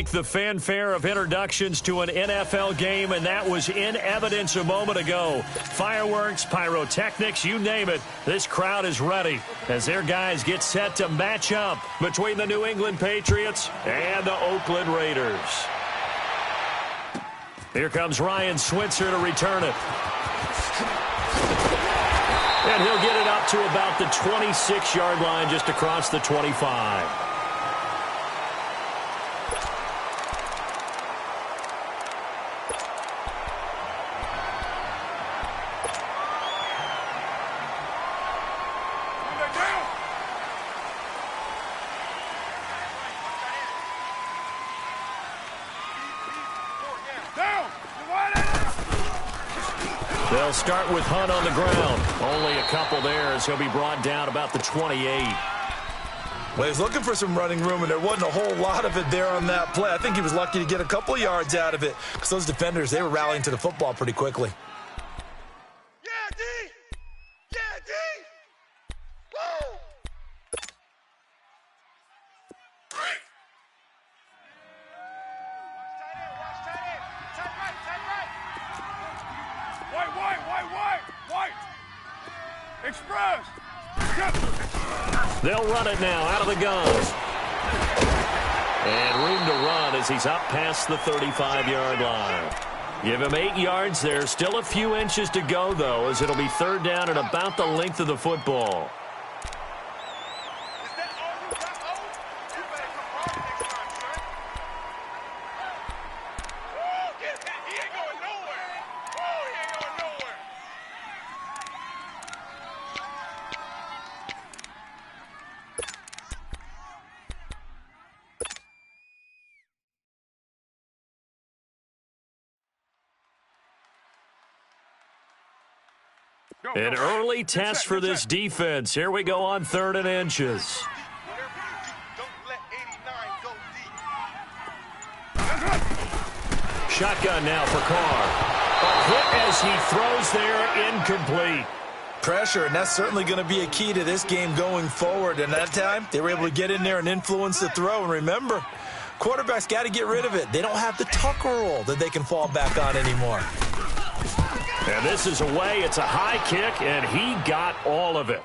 like the fanfare of introductions to an NFL game, and that was in evidence a moment ago. Fireworks, pyrotechnics, you name it. This crowd is ready as their guys get set to match up between the New England Patriots and the Oakland Raiders. Here comes Ryan Switzer to return it. And he'll get it up to about the 26-yard line, just across the 25. They'll start with Hunt on the ground. Only a couple there as he'll be brought down about the 28. Well, he was looking for some running room, and there wasn't a whole lot of it there on that play. I think he was lucky to get a couple yards out of it because those defenders, they were rallying to the football pretty quickly. Yeah, D! Yeah, D! Woo! Watch tight end. Tight right, tight right. White. Express. They'll run it now out of the gun. And room to run as he's up past the 35-yard line. Give him 8 yards there. Still a few inches to go, though, as it'll be third down and about the length of the football. An early test for this defense. Here we go on 3rd and inches. Shotgun now for Carr. A hit as he throws there, incomplete. Pressure, and that's certainly going to be a key to this game going forward. And that time, they were able to get in there and influence the throw. And remember, quarterbacks got to get rid of it. They don't have the tuck rule that they can fall back on anymore. And this is away. It's a high kick, and he got all of it.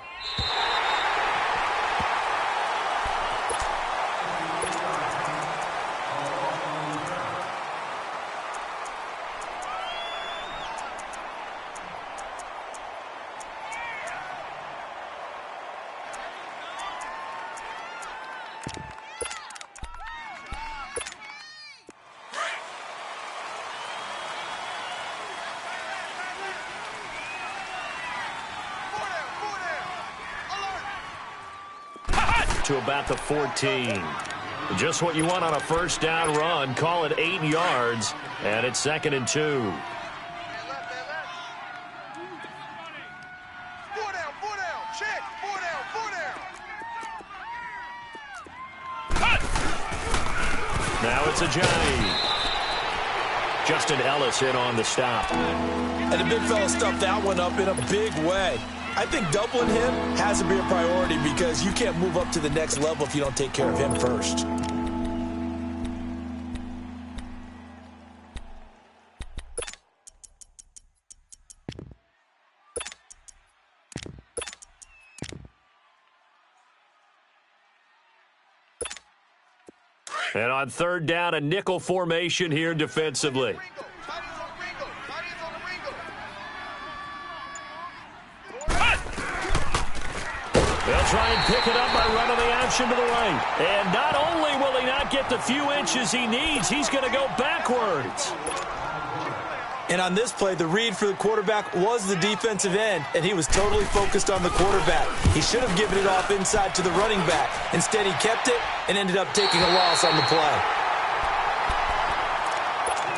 To about the 14. Just what you want on a first down run. Call it 8 yards, and it's 2nd and 2. Now it's a Johnny. Justin Ellis in on the stop. And the big fella stuffed that one up in a big way. I think doubling him has to be a priority because you can't move up to the next level if you don't take care of him first. And on 3rd down, a nickel formation here defensively. They'll try and pick it up by running the option to the right. And not only will he not get the few inches he needs, he's going to go backwards. And on this play, the read for the quarterback was the defensive end, and he was totally focused on the quarterback. He should have given it off inside to the running back. Instead, he kept it and ended up taking a loss on the play.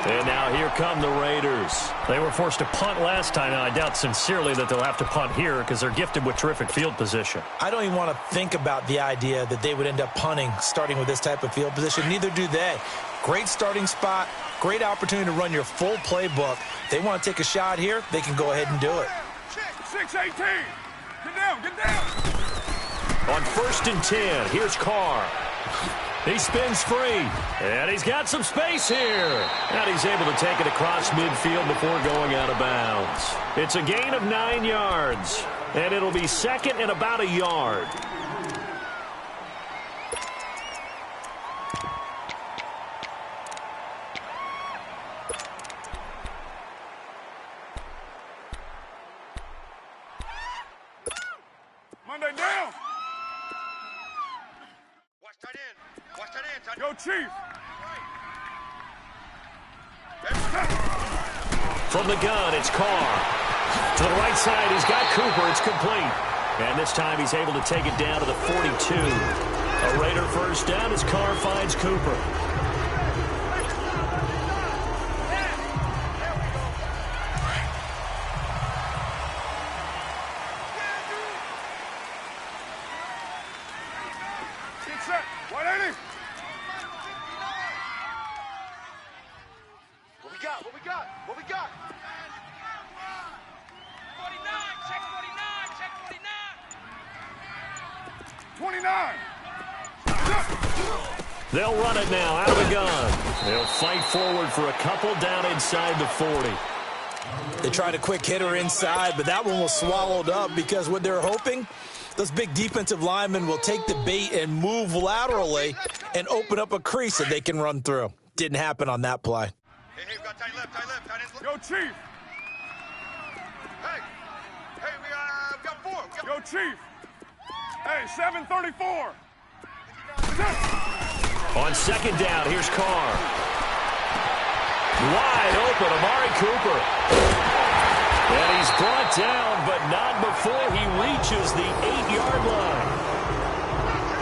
And now here come the Raiders. They were forced to punt last time. Now, I doubt sincerely that they'll have to punt here because they're gifted with terrific field position. I don't even want to think about the idea that they would end up punting starting with this type of field position. Neither do they. Great starting spot, great opportunity to run your full playbook. They want to take a shot here, they can go ahead and do it. 6-18. Get down. On 1st and 10, here's Carr. He spins free, and he's got some space here. And he's able to take it across midfield before going out of bounds. It's a gain of 9 yards, and it'll be second and about a yard. Monday down. Watch tight end. Watch tight end. Tight end. Go, Chief. From the gun, it's Carr. To the right side, he's got Cooper. It's complete. And this time he's able to take it down to the 42. A Raider first down as Carr finds Cooper. Get set. 180. What we got? What we got? What we got? 49. Check 49. Check 49. 29. They'll run it now out of the gun. They'll fight forward for a couple down inside the 40. They tried a quick hitter inside, but that one was swallowed up because what they're hoping, those big defensive linemen will take the bait and move laterally and open up a crease that they can run through. Didn't happen on that play. Hey, we got tight left, tight left, tight ends. Go, Chief. Hey, we got 4. Go, Chief. Hey, 734. On second down, here's Carr. Wide open, Amari Cooper. And he's brought down, but not before he reaches the 8-yard line.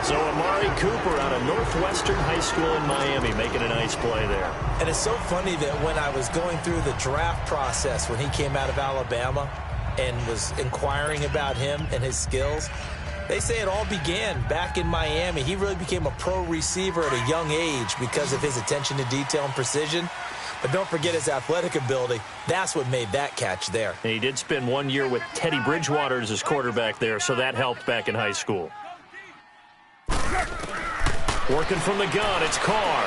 So Amari Cooper out of Northwestern High School in Miami making a nice play there. And it's so funny that when I was going through the draft process when he came out of Alabama and was inquiring about him and his skills, they say it all began back in Miami. He really became a pro receiver at a young age because of his attention to detail and precision. But don't forget his athletic ability. That's what made that catch there. And he did spend 1 year with Teddy Bridgewater as his quarterback there, so that helped back in high school. Working from the gun, it's Carr.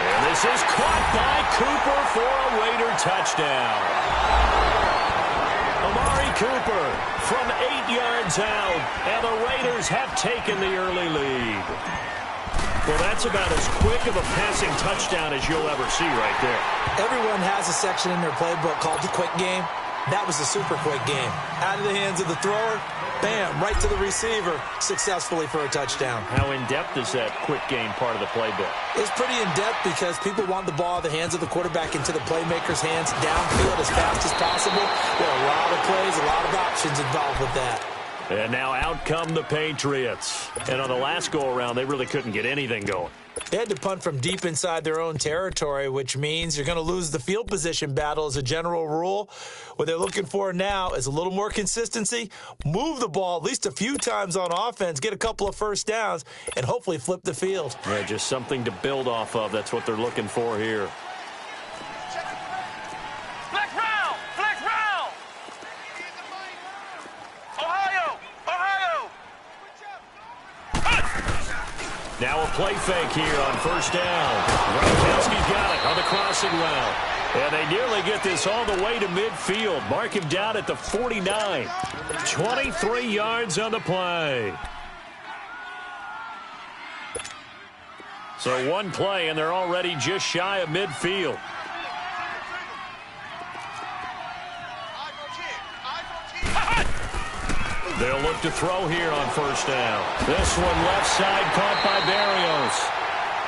And this is caught by Cooper for a Raider touchdown. Amari Cooper from 8 yards out, and the Raiders have taken the early lead. Well, that's about as quick of a passing touchdown as you'll ever see right there. Everyone has a section in their playbook called the quick game. That was a super quick game. Out of the hands of the thrower, bam, right to the receiver, successfully for a touchdown. How in-depth is that quick game part of the playbook? It's pretty in-depth because people want the ball in the hands of the quarterback into the playmaker's hands, downfield as fast as possible. There are a lot of plays, a lot of options involved with that. And now out come the Patriots. And on the last go-around, they really couldn't get anything going. They had to punt from deep inside their own territory, which means you're going to lose the field position battle as a general rule. What they're looking for now is a little more consistency, move the ball at least a few times on offense, get a couple of first downs, and hopefully flip the field. Yeah, just something to build off of. That's what they're looking for here. Now a play fake here on first down. Gronkowski's got it on the crossing route. And they nearly get this all the way to midfield. Mark him down at the 49. 23 yards on the play. So one play, and they're already just shy of midfield. They'll look to throw here on first down. This one left side caught by Barrios.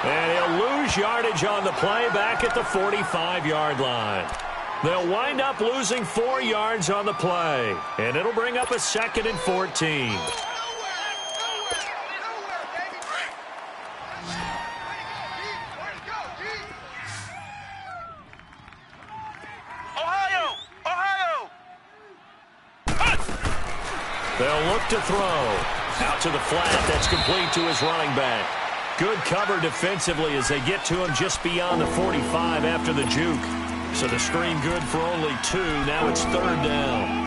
And he'll lose yardage on the play back at the 45-yard line. They'll wind up losing 4 yards on the play. And it'll bring up a 2nd and 14. They'll look to throw. Out to the flat. That's complete to his running back. Good cover defensively as they get to him just beyond the 45 after the juke. So the screen good for only 2. Now it's 3rd down.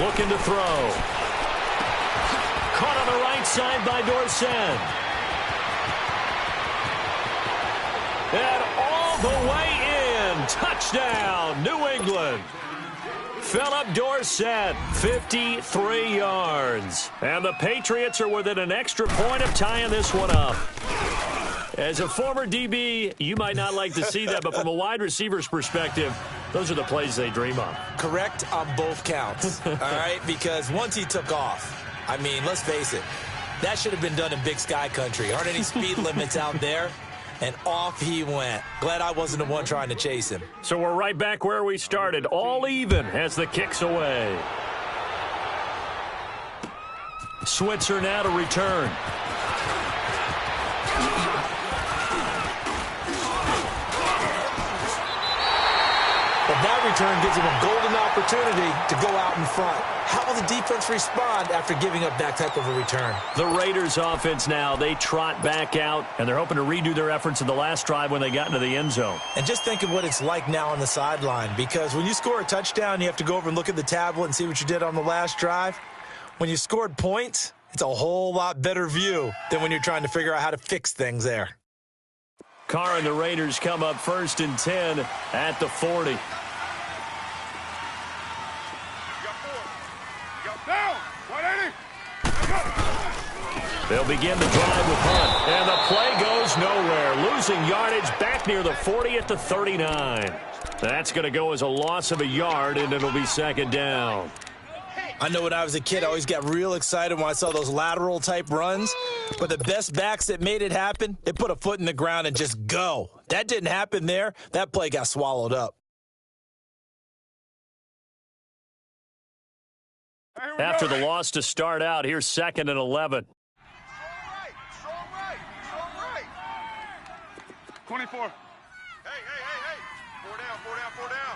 Looking to throw. Caught on the right side by Dorsett. And all the way in. Touchdown, New England. Philip Dorsett, 53 yards. And the Patriots are within an extra point of tying this one up. As a former DB, you might not like to see that, but from a wide receiver's perspective, those are the plays they dream of. Correct on both counts, all right? Because once he took off, I mean, let's face it, that should have been done in Big Sky country. Aren't any speed limits out there? And off he went. Glad I wasn't the one trying to chase him. So we're right back where we started, all even as the kick's away. Switzer now to return. But that return gives him a golden opportunity to go out in front. How will the defense respond after giving up that type of a return? The Raiders offense now, they trot back out, and they're hoping to redo their efforts in the last drive when they got into the end zone. And just think of what it's like now on the sideline, because when you score a touchdown, you have to go over and look at the tablet and see what you did on the last drive. When you scored points, it's a whole lot better view than when you're trying to figure out how to fix things there. Carr and the Raiders come up 1st and 10 at the 40. Down. 180. They'll begin the drive with Hunt. And the play goes nowhere. Losing yardage back near the 40 at the 39. That's going to go as a loss of a yard, and it'll be 2nd down. I know when I was a kid, I always got real excited when I saw those lateral-type runs. But the best backs that made it happen, they put a foot in the ground and just go. That didn't happen there. That play got swallowed up. After the loss to start out, here's 2nd and 11. Strong right. 24. Hey. 4 down.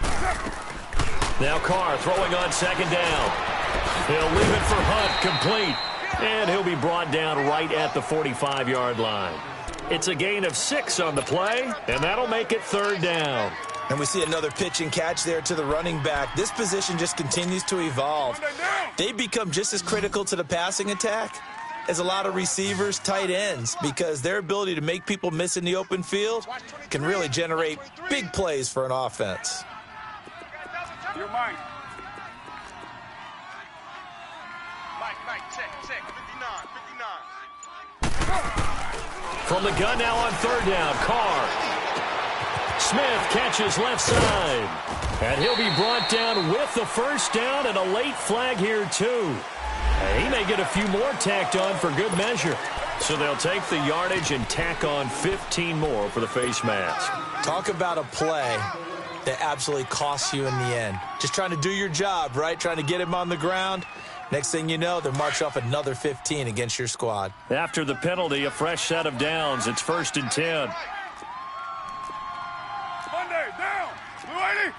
Now Carr throwing on 2nd down. He'll leave it for Hunt, complete. And he'll be brought down right at the 45-yard line. It's a gain of 6 on the play, and that'll make it 3rd down. And we see another pitch and catch there to the running back. This position just continues to evolve. They become just as critical to the passing attack as a lot of receivers, tight ends, because their ability to make people miss in the open field can really generate big plays for an offense. Your Mike. Mike, check. 59. From the gun now on 3rd down, Carr. Smith catches left side. And he'll be brought down with the 1st down and a late flag here too. And he may get a few more tacked on for good measure. So they'll take the yardage and tack on 15 more for the face mask. Talk about a play that absolutely costs you in the end. Just trying to do your job, right? Trying to get him on the ground. Next thing you know, they'll march off another 15 against your squad. After the penalty, a fresh set of downs. It's 1st and 10. Monday, down. 280.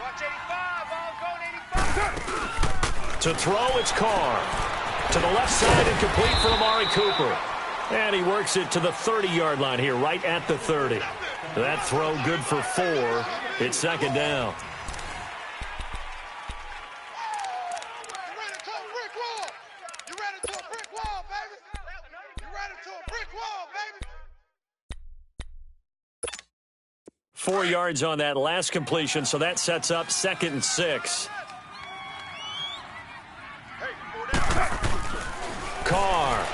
Watch 85. All going 85. To throw, it's Carr. To the left side and complete for Amari Cooper. And he works it to the 30-yard line here, right at the 30. That throw good for 4. It's 2nd down. You ran into a brick wall, baby. You ran into a brick wall, baby. 4 yards on that last completion, so that sets up 2nd and 6. Carr.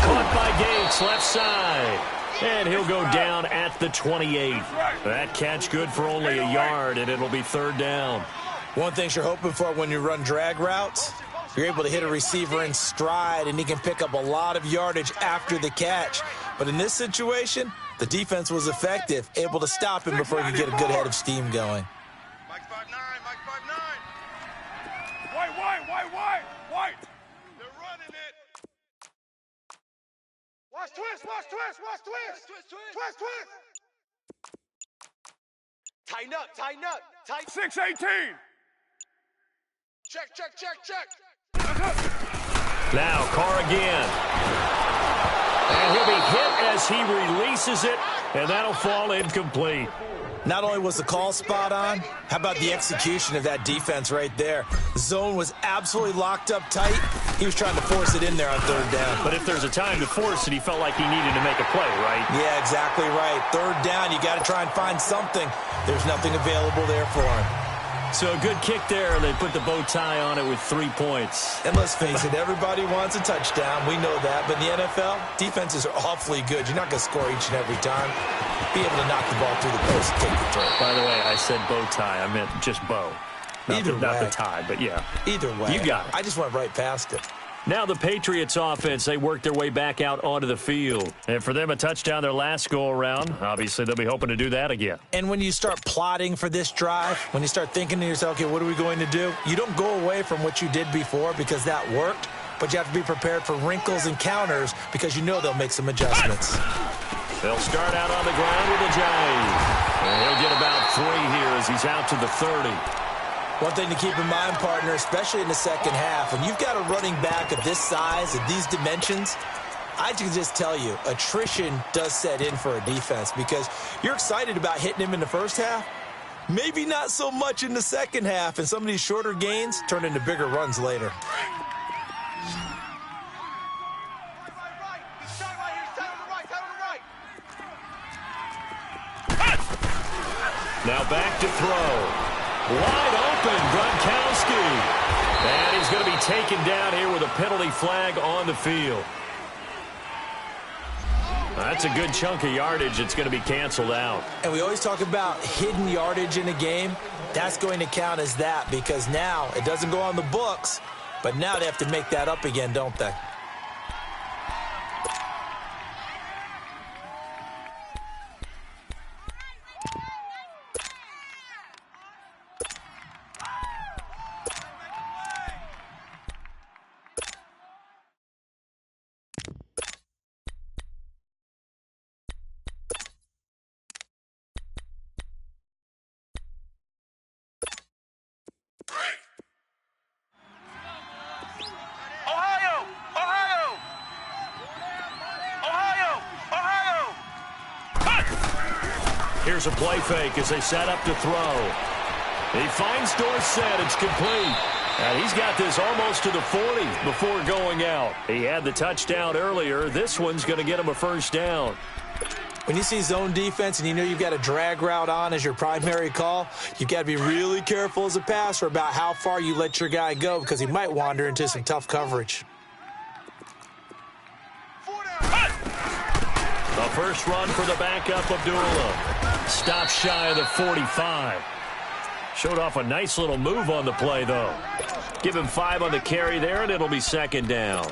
Caught by Gates, left side. And he'll go down at the 28. That catch good for only a yard, and it'll be 3rd down. One thing you're hoping for when you run drag routes, you're able to hit a receiver in stride, and he can pick up a lot of yardage after the catch. But in this situation, the defense was effective, able to stop him before he could get a good head of steam going. Mike 5'9", Mike 5'9". White. They're running it. Watch twist. Tighten up. 618. Check. Now Carr again. And he'll be hit as he releases it, and that'll fall incomplete. Not only was the call spot on, how about the execution of that defense right there? The zone was absolutely locked up tight. He was trying to force it in there on third down. But if there's a time to force it, he felt like he needed to make a play, right? Yeah, exactly right. Third down, you got to try and find something. There's nothing available there for him. So a good kick there, and they put the bow tie on it with 3 points. And let's face it, everybody wants a touchdown. We know that. But in the NFL, defenses are awfully good. You're not going to score each and every time. Be able to knock the ball through the post and take the throw. By the way, I said bow tie. I meant just bow. Not the tie, but yeah. Either way. You got it. I just went right past it. Now the Patriots offense, they work their way back out onto the field. And for them, a touchdown their last go-around. Obviously, they'll be hoping to do that again. And when you start plotting for this drive, when you start thinking to yourself, okay, what are we going to do? You don't go away from what you did before because that worked, but you have to be prepared for wrinkles and counters because you know they'll make some adjustments. They'll start out on the ground with a jive. And he'll get about 3 here as he's out to the 30. One thing to keep in mind, partner, especially in the second half, when you've got a running back of this size and these dimensions, I can just tell you, attrition does set in for a defense because you're excited about hitting him in the first half. Maybe not so much in the second half, and some of these shorter gains turn into bigger runs later. Now back to throw. Wide open, Gronkowski. And he's going to be taken down here with a penalty flag on the field. That's a good chunk of yardage. It's going to be canceled out. And we always talk about hidden yardage in a game. That's going to count as that because now it doesn't go on the books, but now they have to make that up again, don't they? Here's a play fake as they set up to throw. He finds Dorsett. It's complete. And he's got this almost to the 40 before going out. He had the touchdown earlier. This one's going to get him a first down. When you see zone defense and you know you've got a drag route on as your primary call, you've got to be really careful as a passer about how far you let your guy go because he might wander into some tough coverage. The first run for the backup, Abdullah. Stopped shy of the 45. Showed off a nice little move on the play, though. Give him 5 on the carry there, and it'll be second down.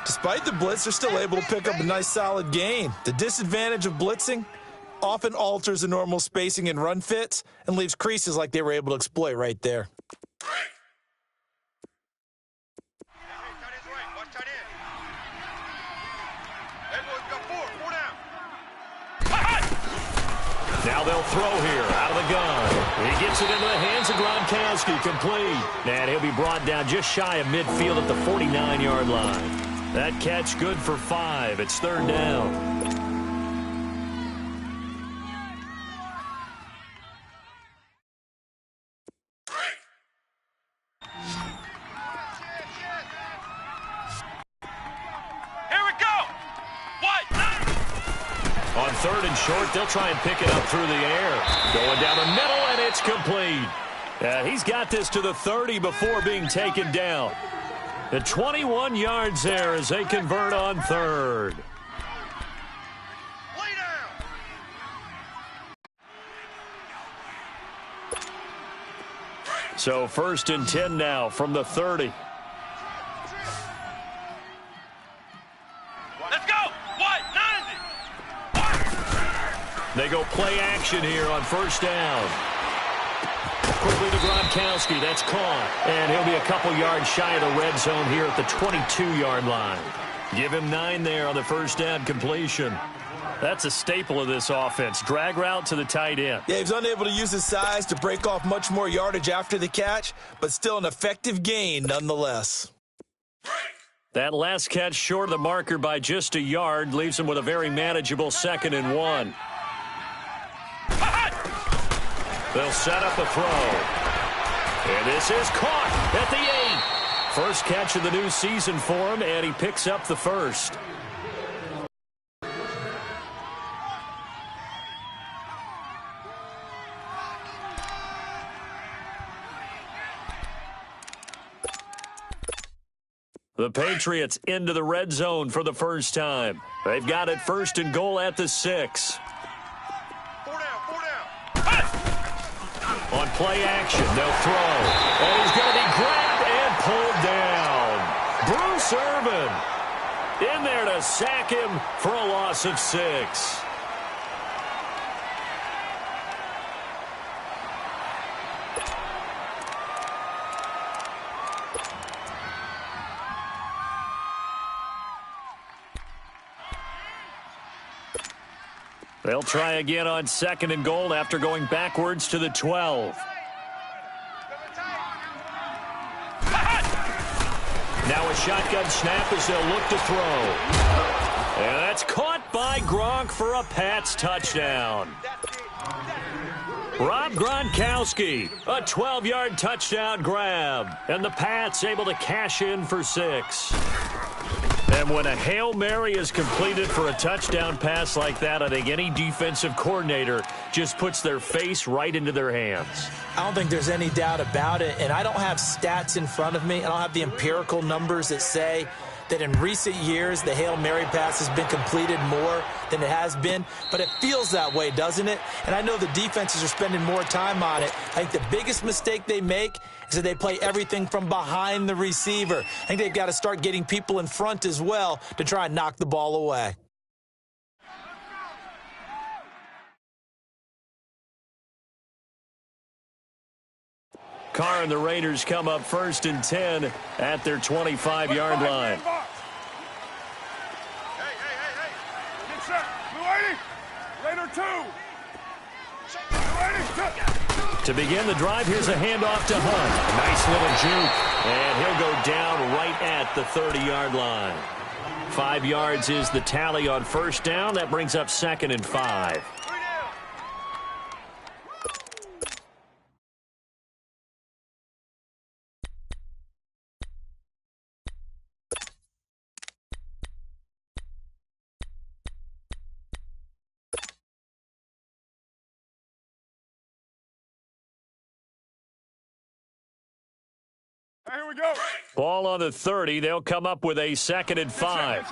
Despite the blitz, they're still able to pick up a nice solid gain. The disadvantage of blitzing often alters the normal spacing and run fits and leaves creases like they were able to exploit right there. Now they'll throw here out of the gun. He gets it into the hands of Gronkowski, complete. And he'll be brought down just shy of midfield at the 49-yard line. That catch good for 5. It's third down. On third and short, they'll try and pick it up through the air. Going down the middle, and it's complete. He's got this to the 30 before being taken down. The 21 yards there as they convert on third. So first and 10 now from the 30. They go play action here on first down. Quickly to Gronkowski. That's caught. And he'll be a couple yards shy of the red zone here at the 22-yard line. Give him 9 there on the first down completion. That's a staple of this offense. Drag route to the tight end. Yeah, he was unable to use his size to break off much more yardage after the catch, but still an effective gain nonetheless. That last catch short of the marker by just a yard leaves him with a very manageable 2nd and 1. They'll set up a throw. And this is caught at the 8. First catch of the new season for him, and he picks up the first. The Patriots into the red zone for the first time. They've got it 1st and goal at the 6. 4 down. On play action, they'll throw. And he's going to be grabbed and pulled down. Bruce Irvin in there to sack him for a loss of 6. They'll try again on 2nd and goal after going backwards to the 12. Now a shotgun snap as they'll look to throw. And that's caught by Gronk for a Pats touchdown. Rob Gronkowski, a 12-yard touchdown grab. And the Pats able to cash in for 6. And when a Hail Mary is completed for a touchdown pass like that, I think any defensive coordinator just puts their face right into their hands. I don't think there's any doubt about it, and I don't have stats in front of me. I don't have the empirical numbers that say that in recent years the Hail Mary pass has been completed more than it has been, but it feels that way, doesn't it? And I know the defenses are spending more time on it. I think the biggest mistake they make is that they play everything from behind the receiver. I think they've got to start getting people in front as well to try and knock the ball away. Carr and the Raiders come up 1st and 10 at their 25-yard line. Hey. Get set. Blue 80. Raider 2. Blue 80. To begin the drive, here's a handoff to Hunt. Nice little juke, and he'll go down right at the 30-yard line. 5 yards is the tally on 1st down. That brings up 2nd and 5. Here we go. Ball on the 30. They'll come up with a 2nd and 5.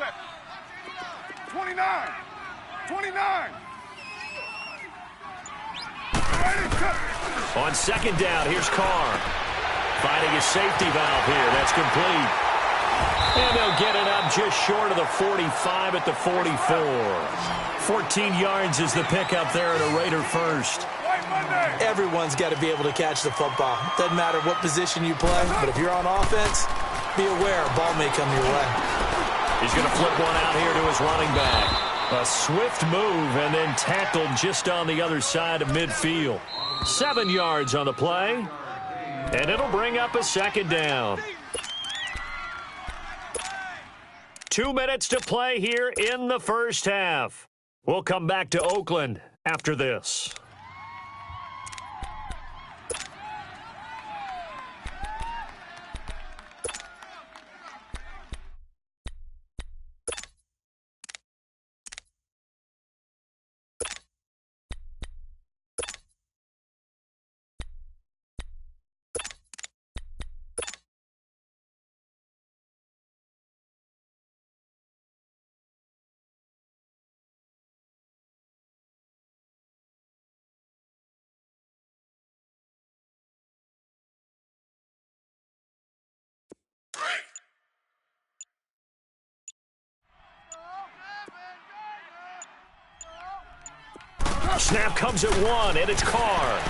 29. On 2nd down, here's Carr. Finding a safety valve here. That's complete. And they'll get it up just short of the 45 at the 44. 14 yards is the pickup there at a Raider first. Everyone's got to be able to catch the football. Doesn't matter what position you play, but if you're on offense, be aware a ball may come your way. He's going to flip one out here to his running back. A swift move and then tackled just on the other side of midfield. 7 yards on the play, and it'll bring up a 2nd down. 2 minutes to play here in the first half. We'll come back to Oakland after this. Snap comes at 1, and it's Carr.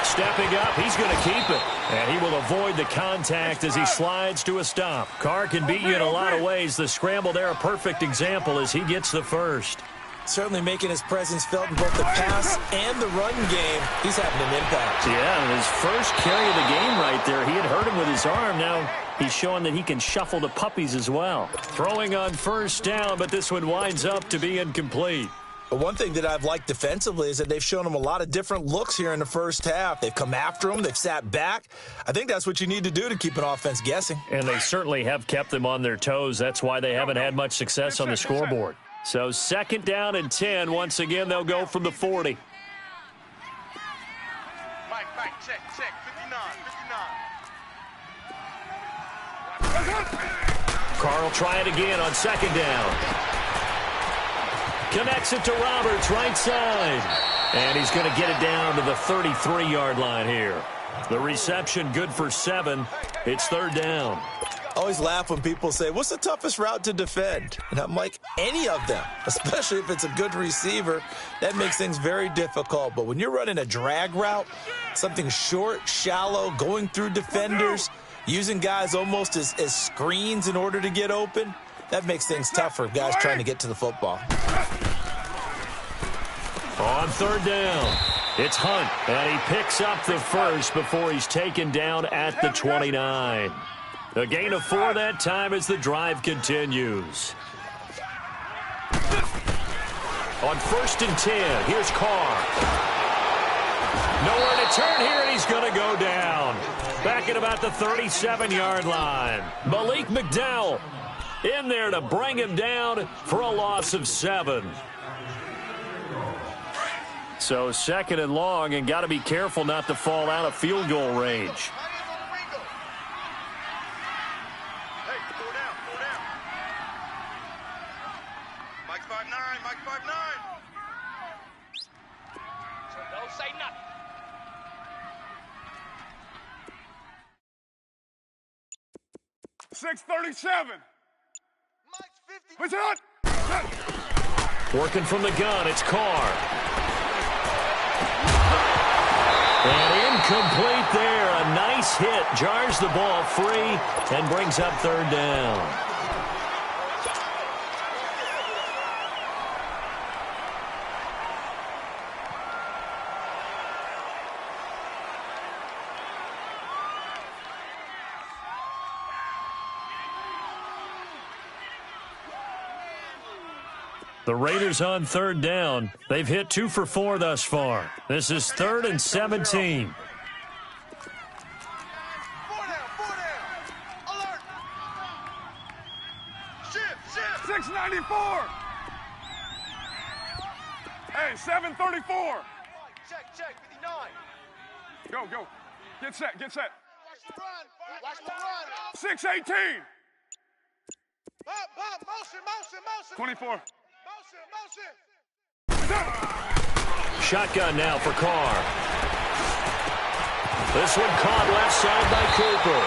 Stepping up, he's going to keep it. And he will avoid the contact as he slides to a stop. Carr can beat you in a lot of ways. The scramble there, a perfect example as he gets the first. Certainly making his presence felt in both the pass and the run game. He's having an impact. Yeah, his first carry of the game right there. He had hurt him with his arm. Now he's showing that he can shuffle the puppies as well. Throwing on 1st down, but this one winds up to be incomplete. But one thing that I've liked defensively is that they've shown them a lot of different looks here in the first half. They've come after them. They've sat back. I think that's what you need to do to keep an offense guessing. And they certainly have kept them on their toes. That's why they haven't had much success on the scoreboard. So 2nd down and 10. Once again, they'll go from the 40. Mike, check, 59. Carr will try it again on 2nd down. Connects it to Roberts, right side. And he's going to get it down to the 33-yard line here. The reception good for 7. It's 3rd down. I always laugh when people say, what's the toughest route to defend? And I'm like, any of them, especially if it's a good receiver. That makes things very difficult. But when you're running a drag route, something short, shallow, going through defenders, using guys almost as screens in order to get open, that makes things tough for guys trying to get to the football. On 3rd down, it's Hunt, and he picks up the first before he's taken down at the 29. A gain of 4 that time as the drive continues. On 1st and 10, here's Carr. Nowhere to turn here, and he's going to go down. Back at about the 37-yard line. Malik McDowell in there to bring him down for a loss of 7. So 2nd and long, and got to be careful not to fall out of field goal range. Mike's 5'9", Mike's 5'9". So don't say nothing. 6:37. Mike's 50. What's that? Working from the gun, it's Carr. And incomplete there. A nice hit. Jars the ball free and brings up 3rd down. The Raiders on 3rd down. They've hit 2 for 4 thus far. This is 3rd and 17. 4 down. Alert. Shift. 694. Hey, 734. Check, 59. Go. Get set. Watch the run. 618. Pop, motion. 24. Motion. Shotgun now for Carr. This one caught left side by Cooper.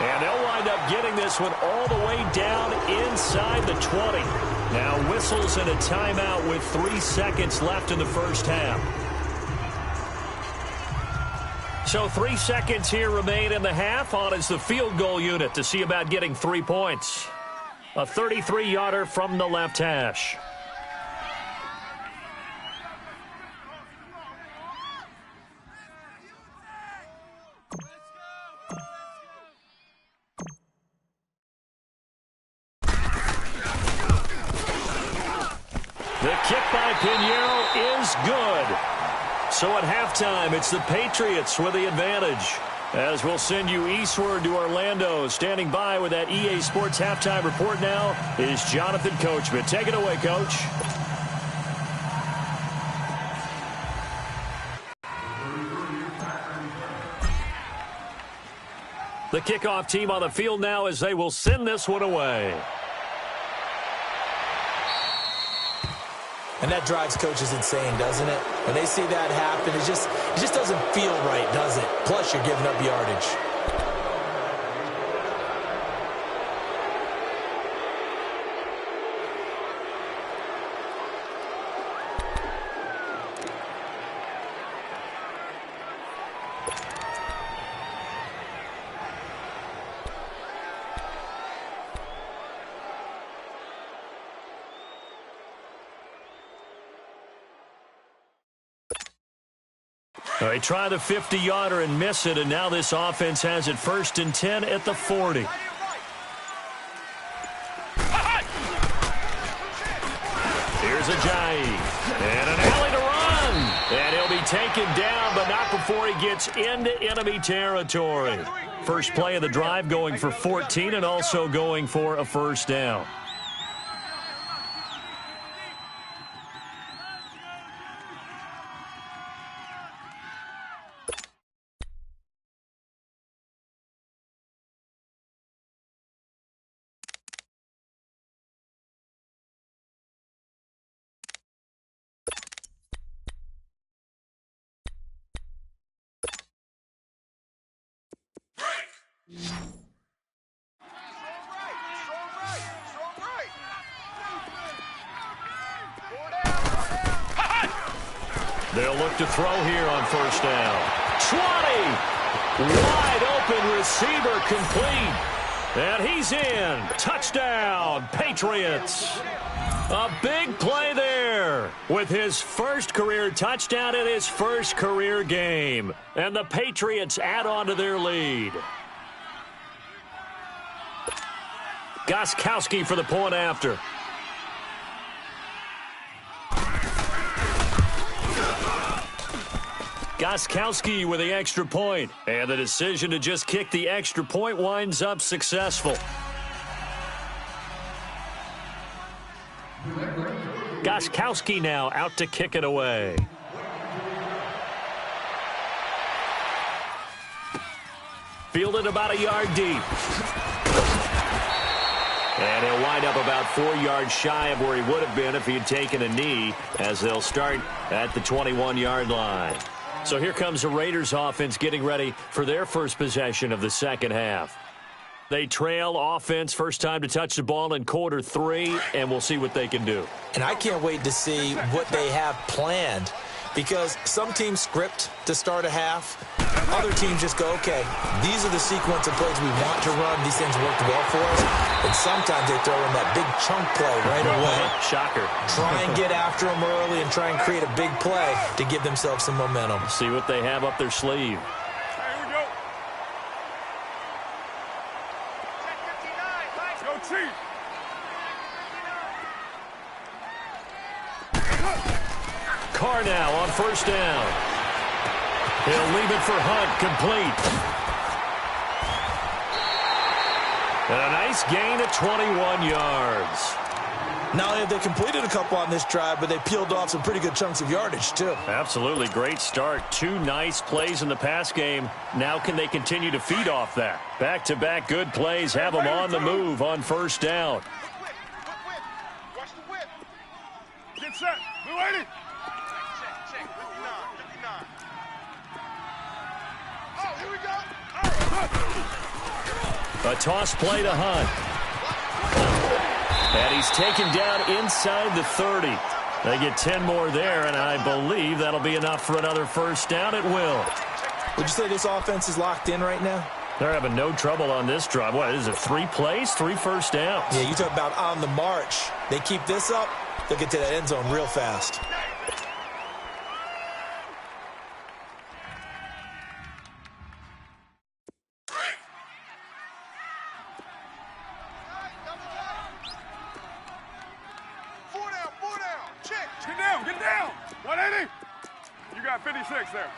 And they'll wind up getting this one all the way down inside the 20. Now whistles and a timeout with 3 seconds left in the first half. So 3 seconds here remain in the half. On is the field goal unit to see about getting 3 points. A 33-yarder from the left hash. The kick by Pinheiro is good. So at halftime, it's the Patriots with the advantage. As we'll send you eastward to Orlando. Standing by with that EA Sports halftime report now is Jonathan Coachman. Take it away, Coach. The kickoff team on the field now as they will send this one away. And that drives coaches insane, doesn't it? When they see that happen, it just doesn't feel right, does it? Plus, you're giving up yardage. They try the 50-yarder and miss it, and now this offense has it 1st and 10 at the 40. Here's Here's Ajayi. And an alley to run. And he'll be taken down, but not before he gets into enemy territory. First play of the drive going for 14 and also going for a first down. They'll look to throw here on first down. 20! Wide open receiver complete. And he's in. Touchdown, Patriots. A big play there with his first career touchdown in his first career game. And the Patriots add on to their lead. Gostkowski for the point after. Gostkowski with the extra point. And the decision to just kick the extra point winds up successful. Gostkowski now out to kick it away. Fielded about a yard deep. And he'll wind up about 4 yards shy of where he would have been if he had taken a knee, as they'll start at the 21-yard line. So here comes the Raiders offense getting ready for their first possession of the second half. They trail offense, first time to touch the ball in quarter 3, and we'll see what they can do. And I can't wait to see what they have planned, because some teams script to start a half. Other teams just go, okay, these are the sequence of plays we want to run. These things worked well for us. And sometimes they throw in that big chunk play right away. Shocker. Try and get after them early and try and create a big play to give themselves some momentum. See what they have up their sleeve. Here we go. Go, Chief. Carr now on first down. He'll leave it for Hunt, complete. And a nice gain of 21 yards. Not only have they completed a couple on this drive, but they peeled off some pretty good chunks of yardage, too. Absolutely. Great start. 2 nice plays in the pass game. Now can they continue to feed off that? Back-to-back good plays have them on the move on first down. Watch the whip. Get set. Blue 80. Check. 59. Oh, here we go. A toss play to Hunt. And he's taken down inside the 30. They get 10 more there, and I believe that'll be enough for another first down. It will. Would you say this offense is locked in right now? They're having no trouble on this drive. What is it, 3 plays, 3 first downs? Yeah, you talk about on the march. They keep this up, they'll get to that end zone real fast. Get down. 180. You got 56 there.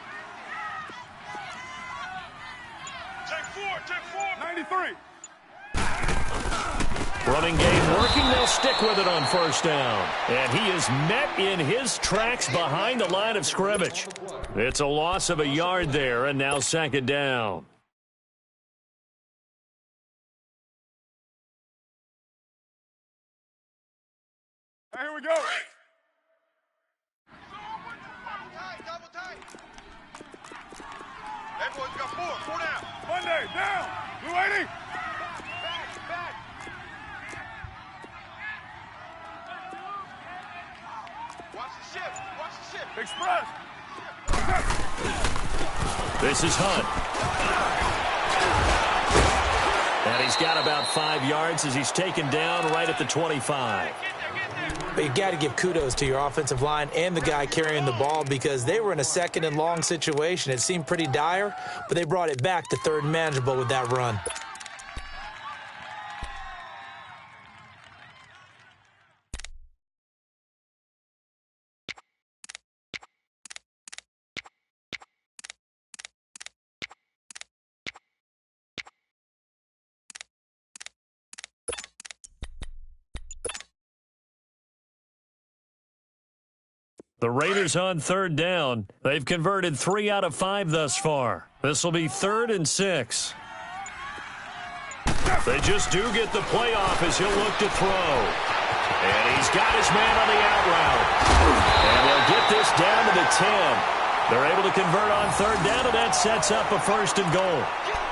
Take 4. 93. Running game working. They'll stick with it on first down. And he is met in his tracks behind the line of scrimmage. It's a loss of a yard there, and now second down. Hey, here we go. Double tight. That boy's got 4 down. Monday, down. Blue 80. Back. Watch the shift. Express. This is Hunt. And he's got about 5 yards as he's taken down right at the 25. But you got to give kudos to your offensive line and the guy carrying the ball, because they were in a second and long situation. It seemed pretty dire, but they brought it back to third and manageable with that run. The Raiders on third down. They've converted 3 out of 5 thus far. This will be 3rd and 6. They just do get the play off as he'll look to throw. And he's got his man on the out route. And they'll get this down to the 10. They're able to convert on third down, and that sets up a 1st and goal.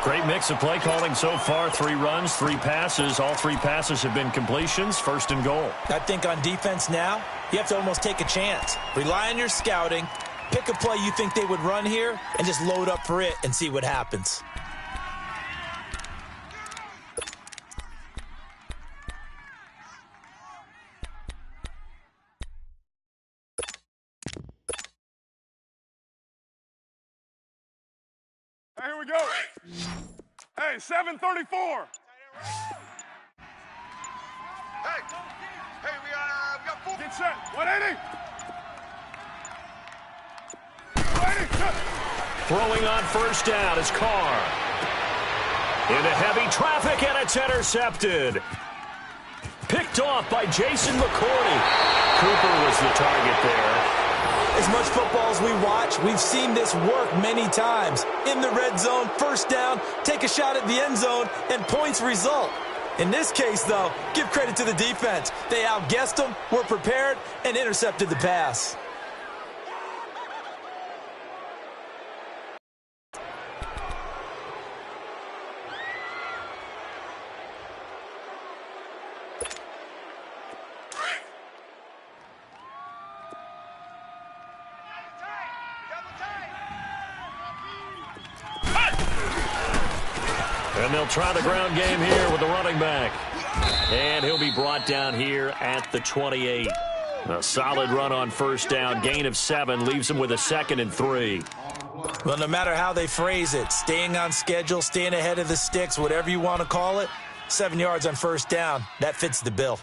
Great mix of play calling so far. 3 runs, 3 passes. All 3 passes have been completions. 1st and goal. I think on defense now, you have to almost take a chance. Rely on your scouting. Pick a play you think they would run here, and just load up for it and see what happens. Hey, here we go. Hey, 734. Hey, we got 4. Get set. 180. 180. Throwing on 1st down is Carr. Into heavy traffic, and it's intercepted. Picked off by Jason McCourty. Cooper was the target there. As much football as we watch, we've seen this work many times. In the red zone, 1st down, take a shot at the end zone, and points result. In this case, though, give credit to the defense. They outguessed them, were prepared, and intercepted the pass. And they'll try the ground game here with the running back. And he'll be brought down here at the 28. A solid run on 1st down. Gain of 7 leaves them with a 2nd and 3. Well, no matter how they phrase it, staying on schedule, staying ahead of the sticks, whatever you want to call it, 7 yards on 1st down, that fits the bill.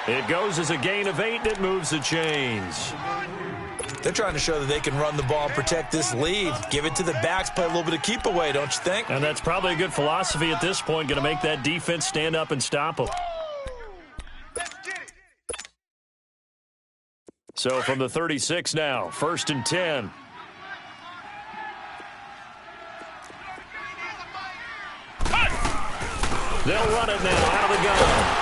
It goes as a gain of 8, and it moves the chains. They're trying to show that they can run the ball and protect this lead. Give it to the backs, play a little bit of keep away, don't you think? And that's probably a good philosophy at this point, going to make that defense stand up and stop them. So from the 36 now, 1st and 10. They'll run it now out of the gun.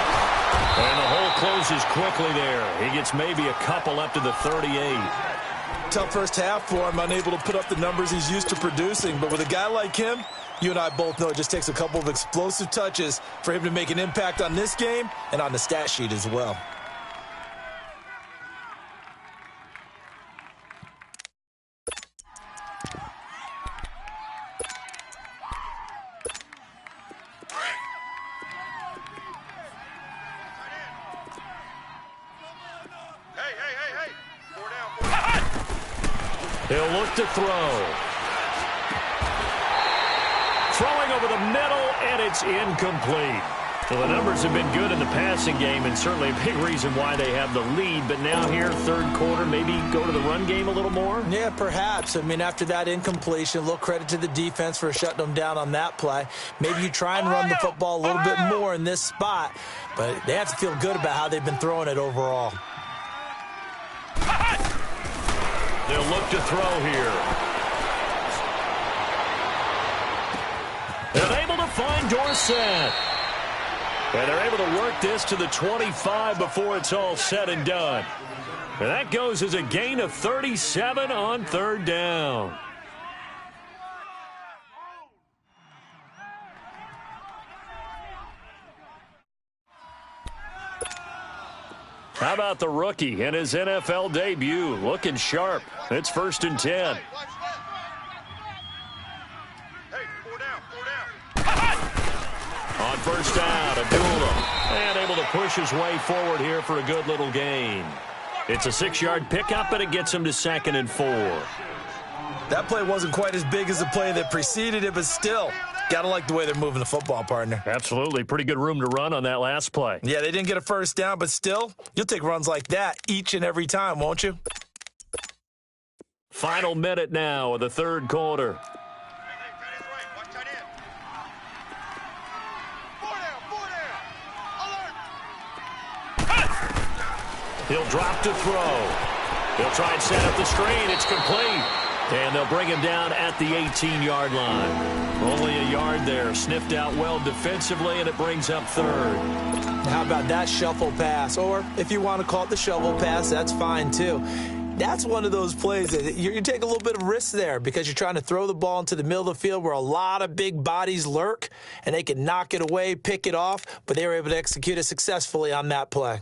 And the hole closes quickly there. He gets maybe a couple up to the 38. Tough first half for him, unable to put up the numbers he's used to producing. But with a guy like him, you and I both know it just takes a couple of explosive touches for him to make an impact on this game and on the stat sheet as well. He'll look to throw. Throwing over the middle, and it's incomplete. Well, the numbers have been good in the passing game, and certainly a big reason why they have the lead. But now here, 3rd quarter, maybe go to the run game a little more? Yeah, perhaps. I mean, after that incompletion, a little credit to the defense for shutting them down on that play. Maybe you try and run the football a little bit more in this spot, but they have to feel good about how they've been throwing it overall. They'll look to throw here. And able to find Dorsett. And they're able to work this to the 25 before it's all said and done. And that goes as a gain of 37 on 3rd down. How about the rookie in his NFL debut? Looking sharp. It's 1st and 10. Hey, 4 down. On 1st down, Abdullah. And able to push his way forward here for a good little gain. It's a 6-yard pickup, and it gets him to 2nd and 4. That play wasn't quite as big as the play that preceded it, but still, Got to like the way they're moving the football, partner. Absolutely. Pretty good room to run on that last play. Yeah, they didn't get a first down, but still, you'll take runs like that each and every time, won't you? Final minute now of the third quarter. He'll drop to throw. He'll try and set up the screen. It's complete. And they'll bring him down at the 18-yard line. Only a yard there. Sniffed out well defensively, and it brings up third. How about that shuffle pass? Or if you want to call it the shovel pass, that's fine too. That's one of those plays that you take a little bit of risk there because you're trying to throw the ball into the middle of the field where a lot of big bodies lurk, and they can knock it away, pick it off, but they were able to execute it successfully on that play.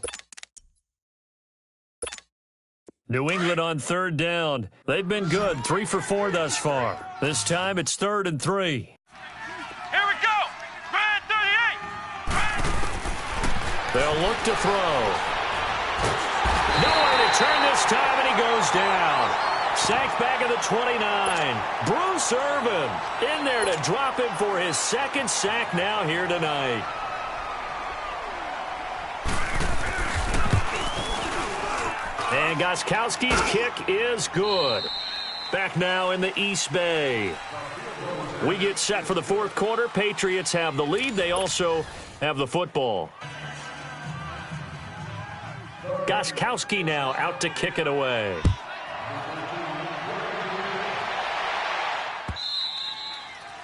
New England on third down. They've been good, 3 for 4 thus far. This time it's 3rd and 3. Here we go. Red 38. They'll look to throw. Nowhere to turn this time, and he goes down. Sacked back at the 29. Bruce Irvin in there to drop him for his second sack now here tonight. And Gostkowski's kick is good. Back now in the East Bay. We get set for the fourth quarter. Patriots have the lead. They also have the football. Gostkowski now out to kick it away.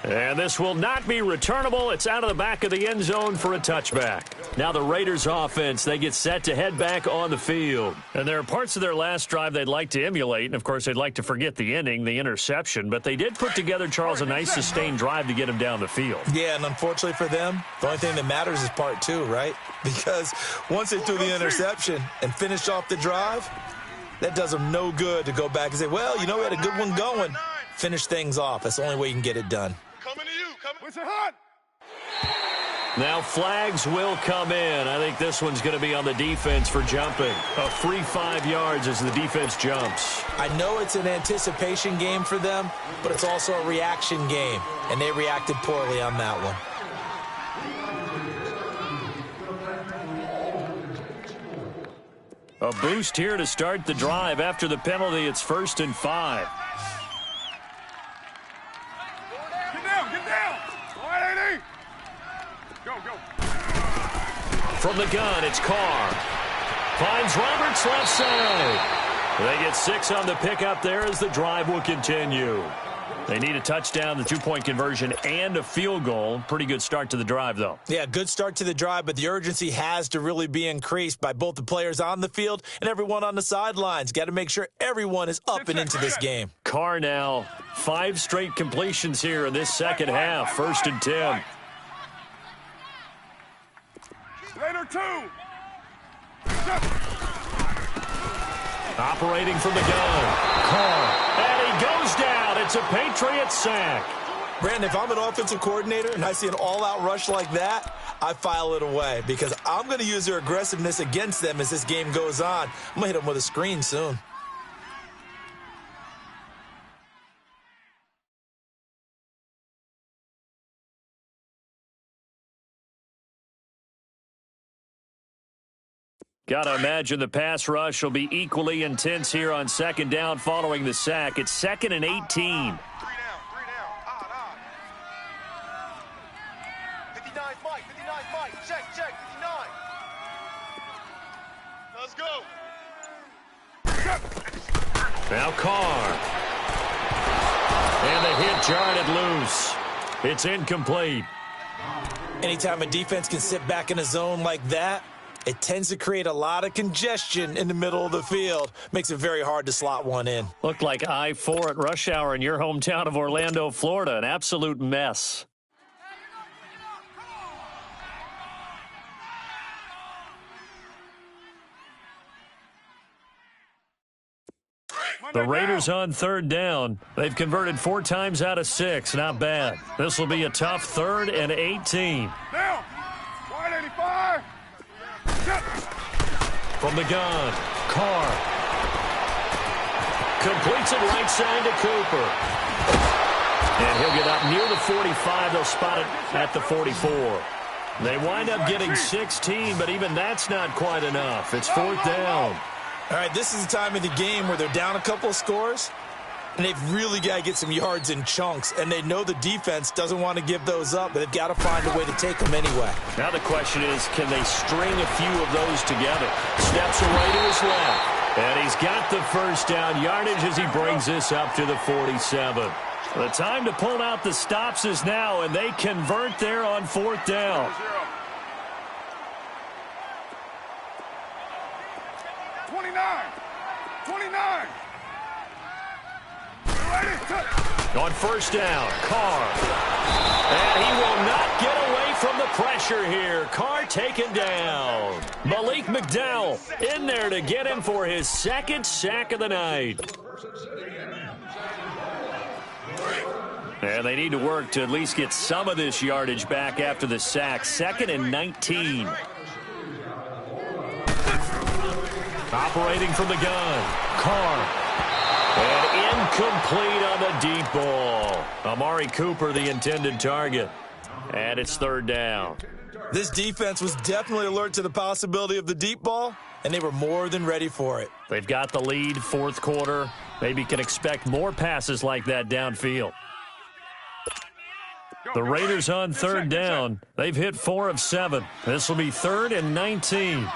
And this will not be returnable. It's out of the back of the end zone for a touchback. Now the Raiders offense, they get set to head back on the field. And there are parts of their last drive they'd like to emulate. And, of course, they'd like to forget the ending, the interception. But they did put together, Charles, a nice sustained drive to get him down the field. Yeah, and unfortunately for them, the only thing that matters is part 2, right? Because once they threw the interception and finished off the drive, that does them no good to go back and say, well, you know, we had a good one going. Finish things off. That's the only way you can get it done. Coming to you. What's it hot? Now flags will come in. I think this one's going to be on the defense for jumping. A free 5 yards as the defense jumps. I know it's an anticipation game for them, but it's also a reaction game, and they reacted poorly on that one. A boost here to start the drive. After the penalty, it's 1st and 5. Get down. All right, AD. Go. From the gun, it's Carr. Finds Roberts left side. They get 6 on the pickup there as the drive will continue. They need a touchdown, the 2-point conversion, and a field goal. Pretty good start to the drive, though. Yeah, good start to the drive, but the urgency has to really be increased by both the players on the field and everyone on the sidelines. Got to make sure everyone is up and into this game. Carr now, 5 straight completions here in this second half. 1st and 10. Later 2. Operating from the gun. Carr. And he goes down. It's a Patriots sack. Brandon, if I'm an offensive coordinator and I see an all-out rush like that, I file it away because I'm going to use their aggressiveness against them as this game goes on. I'm going to hit them with a screen soon. Got to imagine the pass rush will be equally intense here on second down following the sack. It's 2nd and 18. 3 down. Odd. 59 Mike. Check. 59. Let's go. Now Carr. And the hit jarred it loose. It's incomplete. Anytime a defense can sit back in a zone like that, it tends to create a lot of congestion in the middle of the field. Makes it very hard to slot one in. Looked like I-4 at rush hour in your hometown of Orlando, Florida. An absolute mess. The Raiders on third down. They've converted 4 times out of 6. Not bad. This will be a tough 3rd and 18. Down. Wide 85. From the gun, Carr. Completes it right side to Cooper. And he'll get up near the 45. They'll spot it at the 44. They wind up getting 16, but even that's not quite enough. It's 4th down. All right, this is the time of the game where they're down a couple of scores, and they've really got to get some yards in chunks, and they know the defense doesn't want to give those up, but they've got to find a way to take them anyway. Now the question is, can they string a few of those together? Steps away to his left, and he's got the first down yardage as he brings this up to the 47. The time to pull out the stops is now, and they convert there on 4th down. 29. On 1st down, Carr. And he will not get away from the pressure here. Carr taken down. Malik McDowell in there to get him for his 2nd sack of the night. And they need to work to at least get some of this yardage back after the sack. 2nd and 19. Operating from the gun, Carr. And incomplete on the deep ball. Amari Cooper, the intended target. And it's 3rd down. This defense was definitely alert to the possibility of the deep ball, and they were more than ready for it. They've got the lead, 4th quarter. Maybe can expect more passes like that downfield. The Raiders on 3rd down. They've hit 4 of 7. This will be 3rd and 19.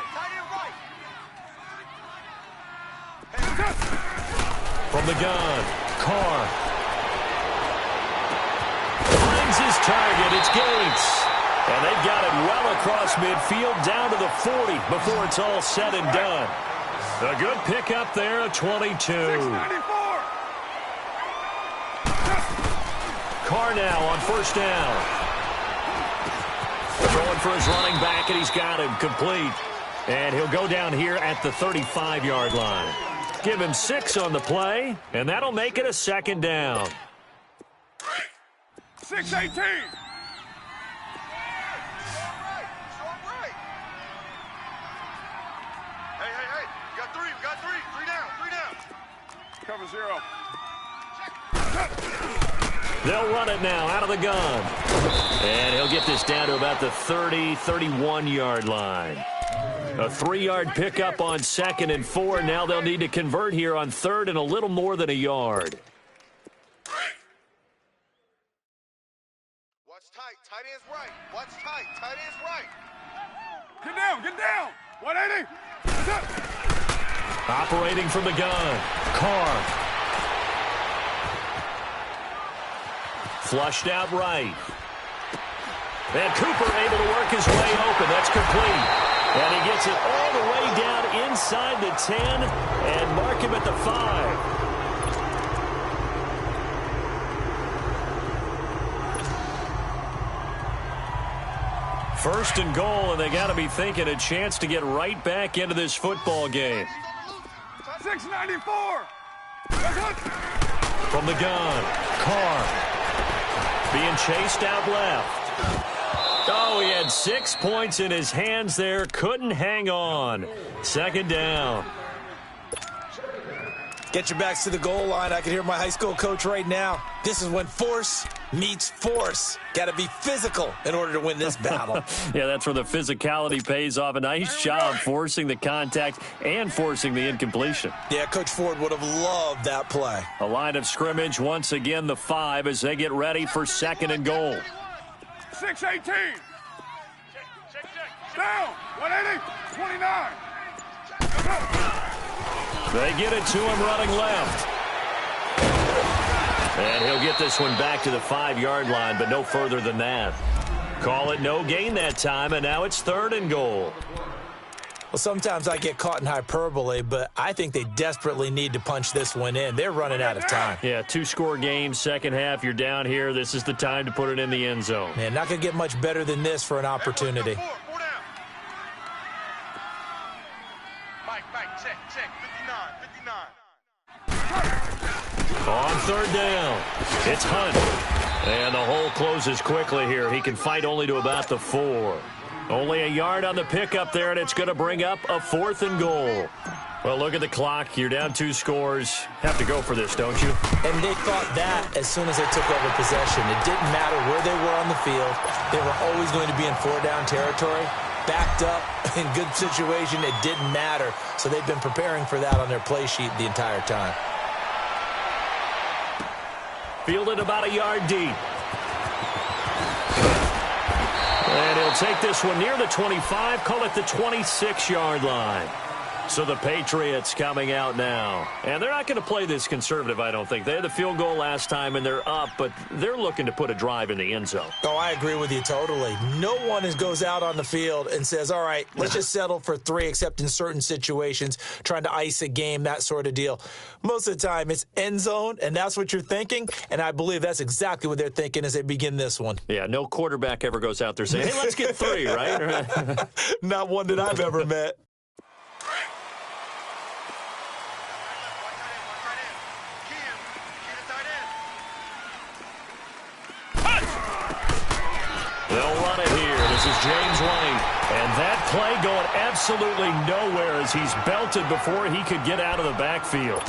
From the gun, Carr. Finds his target. It's Gates. And they've got it well across midfield down to the 40 before it's all said and done. A good pickup there at 22. Carr now on 1st down. Throwing for his running back, and he's got him complete. And he'll go down here at the 35-yard line. Give him 6 on the play, and that'll make it a 2nd down. 6-18. Hey. You got three. 3 down. Cover 0. They'll run it now out of the gun. And he'll get this down to about the 30, 31-yard line. A 3-yard pickup on 2nd and 4. Now they'll need to convert here on 3rd and a little more than a yard. Watch tight. Tight end's right. Watch tight. Tight end's right. Get down. 180. Operating from the gun, Carr. Flushed out right. And Cooper able to work his way open. That's complete. And he gets it all the way down inside the 10 and mark him at the 5. First and goal, and they got to be thinking a chance to get right back into this football game. 694. From the gun, Carr. Being chased out left. Oh, he had 6 points in his hands there. Couldn't hang on. 2nd down. Get your backs to the goal line. I can hear my high school coach right now. This is when force meets force. Got to be physical in order to win this battle. Yeah, that's where the physicality pays off. A nice job forcing the contact and forcing the incompletion. Yeah, Coach Ford would have loved that play. A line of scrimmage, once again the 5 as they get ready for 2nd and goal. 6-18. Down. 180. 29. They get it to him running left. And he'll get this one back to the 5-yard line, but no further than that. Call it no gain that time, and now it's 3rd and goal. Well, sometimes I get caught in hyperbole, but I think they desperately need to punch this one in. They're running out of time. Yeah, 2-score game, second half, you're down here. This is the time to put it in the end zone. Man, not going to get much better than this for an opportunity. Check. 59. On 3rd down, it's Hunt. And the hole closes quickly here. He can fight only to about the 4. Only a yard on the pickup there, and it's going to bring up a 4th and goal. Well, look at the clock. You're down 2 scores. Have to go for this, don't you? And they thought that as soon as they took over possession. It didn't matter where they were on the field. They were always going to be in 4-down territory. Backed up, in good situation, it didn't matter. So they've been preparing for that on their play sheet the entire time. Fielded about a yard deep. And he'll take this one near the 25, call it the 26-yard line. So the Patriots coming out now. And they're not going to play this conservative, I don't think. They had the field goal last time, and they're up, but they're looking to put a drive in the end zone. Oh, I agree with you totally. No one goes out on the field and says, all right, let's just settle for 3, except in certain situations, trying to ice a game, that sort of deal. Most of the time, it's end zone, and that's what you're thinking, and I believe that's exactly what they're thinking as they begin this one. Yeah, no quarterback ever goes out there saying, hey, let's get 3, right? Not one that I've ever met. They'll run it here. This is James White. And that play going absolutely nowhere as he's belted before he could get out of the backfield.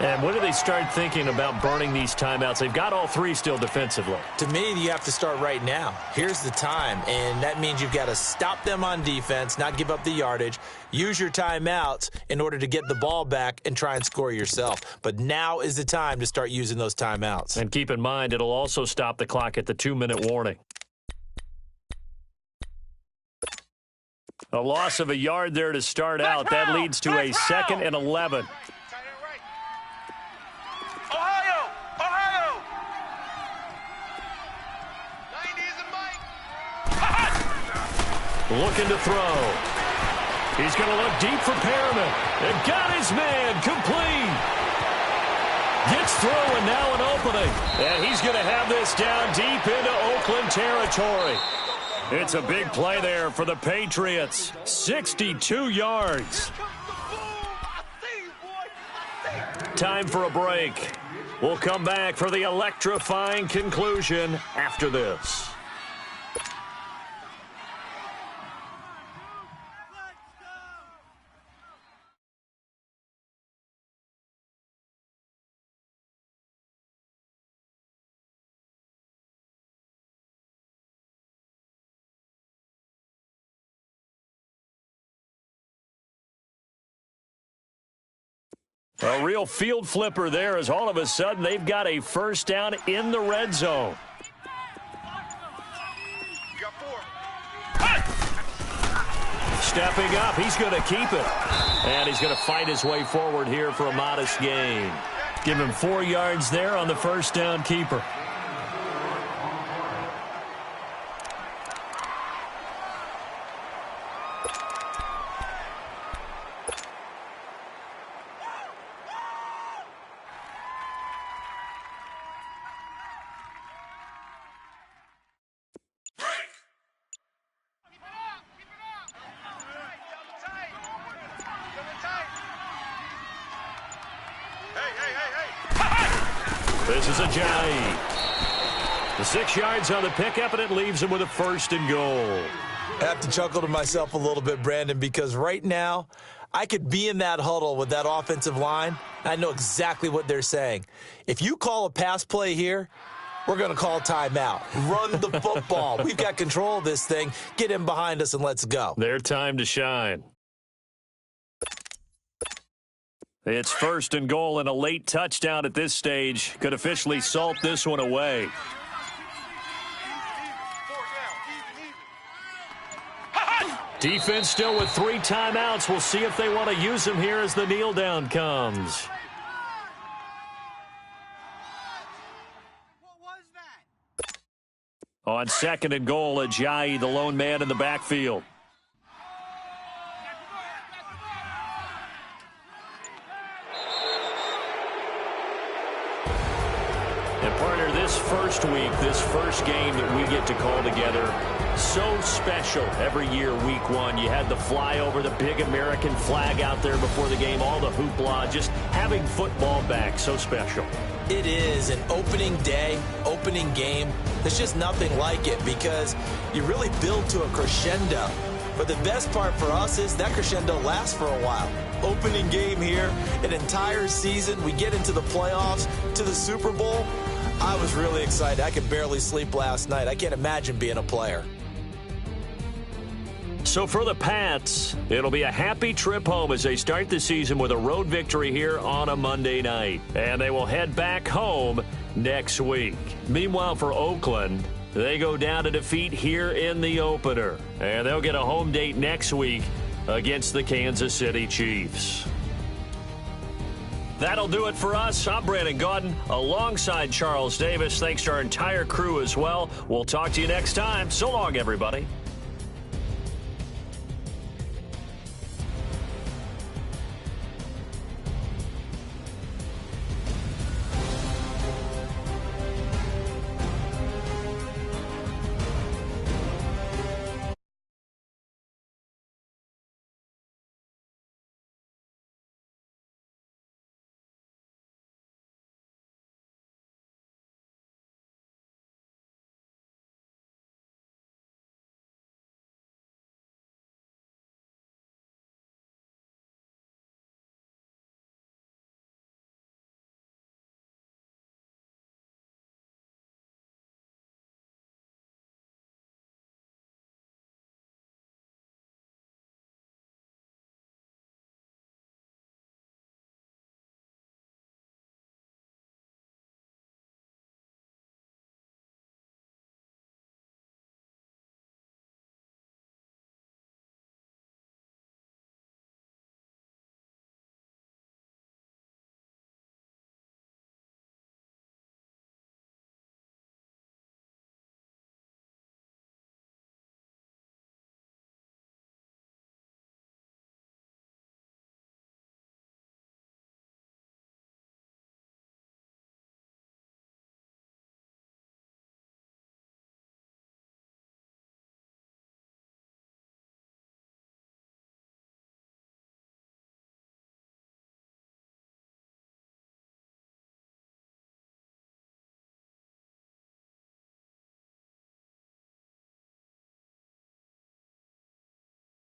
And when do they start thinking about burning these timeouts? They've got all 3 still defensively. To me, you have to start right now. Here's the time, and that means you've got to stop them on defense, not give up the yardage, use your timeouts in order to get the ball back and try and score yourself. But now is the time to start using those timeouts. And keep in mind, it'll also stop the clock at the 2-minute warning. A loss of a yard there to start out. That leads to a 2nd and 11. Looking to throw. He's going to look deep for Perriman. And got his man complete. Gets through and now an opening. And he's going to have this down deep into Oakland territory. It's a big play there for the Patriots. 62 yards. Time for a break. We'll come back for the electrifying conclusion after this. A real field flipper there as all of a sudden they've got a first down in the red zone. You got 4. Stepping up, he's going to keep it. And he's going to fight his way forward here for a modest gain. Give him 4 yards there on the first down keeper. This is Ajayi. The 6 yards on the pickup, and it leaves him with a 1st and goal. I have to chuckle to myself a little bit, Brandon, because right now I could be in that huddle with that offensive line. I know exactly what they're saying. If you call a pass play here, we're going to call timeout. Run the football. We've got control of this thing. Get in behind us and let's go. Their time to shine. It's 1st and goal, and a late touchdown at this stage could officially salt this one away. Defense still with 3 timeouts. We'll see if they want to use them here as the kneel down comes. On 2nd and goal, Ajayi, the lone man in the backfield. And partner, this first week, this first game that we get to call together, so special every year, week 1. You had the flyover, the big American flag out there before the game, all the hoopla, just having football back, so special. It is an opening day, opening game. There's just nothing like it because you really build to a crescendo. But the best part for us is that crescendo lasts for a while. Opening game here, an entire season, we get into the playoffs, to the Super Bowl. I was really excited. I could barely sleep last night. I can't imagine being a player. So for the Pats, it'll be a happy trip home as they start the season with a road victory here on a Monday night. And they will head back home next week. Meanwhile, for Oakland, they go down to defeat here in the opener. And they'll get a home date next week against the Kansas City Chiefs. That'll do it for us. I'm Brandon Gaudin alongside Charles Davis. Thanks to our entire crew as well. We'll talk to you next time. So long, everybody.